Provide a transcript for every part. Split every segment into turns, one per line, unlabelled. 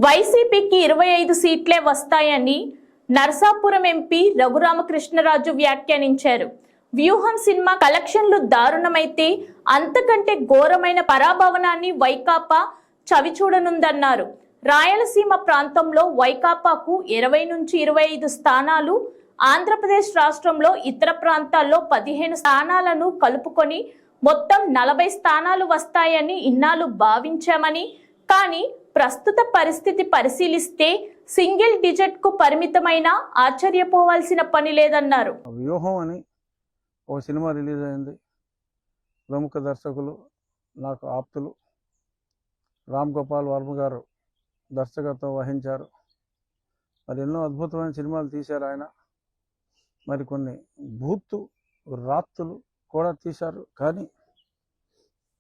వైసీపీకి 25 సీట్లే వస్తాయని నరసాపురం ఎంపీ రఘురామకృష్ణరాజు వ్యాఖ్యానించారు. వ్యూహం సినిమా కలెక్షన్లు దారుణమైతే అంతకంటే ఘోరమైన పరాభవనాన్ని వైకాపా చవిచూడనుందన్నారు. రాయలసీమ ప్రాంతంలో వైకాపాకు 20 నుంచి 25 స్థానాలు, ఆంధ్రప్రదేశ్ రాష్ట్రంలో ఇతర ప్రాంతాల్లో 15 స్థానాలను కలుపుకొని మొత్తం 40 స్థానాలు వస్తాయని ఇన్నాళ్ళు భావించామని, కానీ ప్రస్తుత పరిస్థితి పరిశీలిస్తే సింగిల్ డిజిట్ కు పరిమితమైన ఆశ్చర్యపోవాల్సిన పని లేదన్నారు.
వ్యూహం అని ఒక సినిమా రిలీజ్ అయింది. ప్రముఖ దర్శకులు నాకు ఆప్తులు రామ్ గోపాల్ వర్మ గారు దర్శకత్వం వహించారు. మరి ఎన్నో అద్భుతమైన సినిమాలు తీశారు ఆయన. మరి కొన్ని బూత్ రాత్తులు కూడా తీశారు. కానీ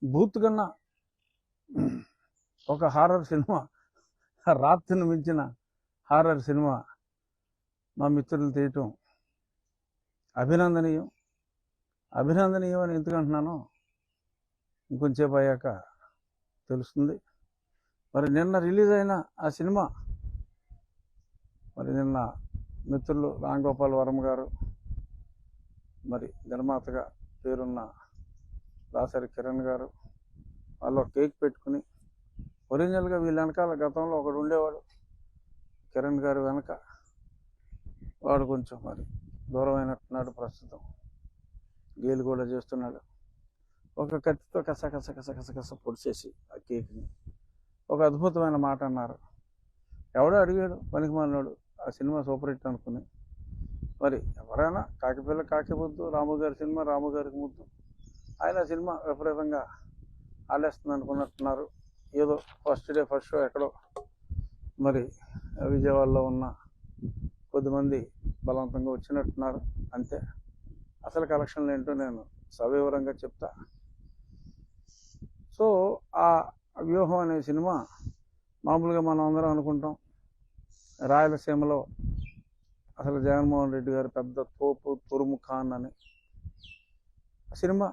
బూత్ కన్నా ఒక హారర్ సినిమా, రాత్రిని మించిన హారర్ సినిమా మా మిత్రులు తీయటం అభినందనీయం. అభినందనీయం అని ఎందుకంటున్నానో ఇంకొంచేపు అయ్యాక తెలుస్తుంది. మరి నిన్న రిలీజ్ అయిన ఆ సినిమా, మరి నిన్న మిత్రులు రామ్ గోపాల్ వర్మ గారు, మరి నిర్మాతగా పేరున్న దాసరి కిరణ్ గారు, వాళ్ళు కేక్ పెట్టుకుని ఒరిజినల్గా వీళ్ళ వెనకాల గతంలో ఒకడు ఉండేవాడు కిరణ్ గారు వెనక, వాడు కొంచెం మరి దూరమైనట్టున్నాడు. ప్రస్తుతం గేలు కూడా చేస్తున్నాడు. ఒక కత్తితో కస కస కస కస కస పొడిచేసి ఆ కేక్ని ఒక అద్భుతమైన మాట అన్నారు. ఎవడో అడిగాడు, పనికి మాలినాడు, ఆ సినిమా సూపర్ హిట్ అనుకుని. మరి ఎవరైనా కాకిపిల్ల కాకి ముద్దు, రాము గారి సినిమా రాము గారికి ముద్దు, ఆయన సినిమా విపరీతంగా ఆలేస్తుంది అనుకున్నట్టున్నారు. ఏదో ఫస్ట్ డే ఫస్ట్ షో ఎక్కడో మరి విజయవాడలో ఉన్న కొద్దిమంది బలవంతంగా వచ్చినట్టున్నారు, అంతే. అసలు కలెక్షన్లు ఏంటో నేను సవివరంగా చెప్తా. సో ఆ వ్యూహం అనే సినిమా మామూలుగా మనం అందరం అనుకుంటాం రాయలసీమలో అసలు జగన్మోహన్ రెడ్డి గారు పెద్ద తోపు తురుము ఖాన్ అని. ఆ సినిమా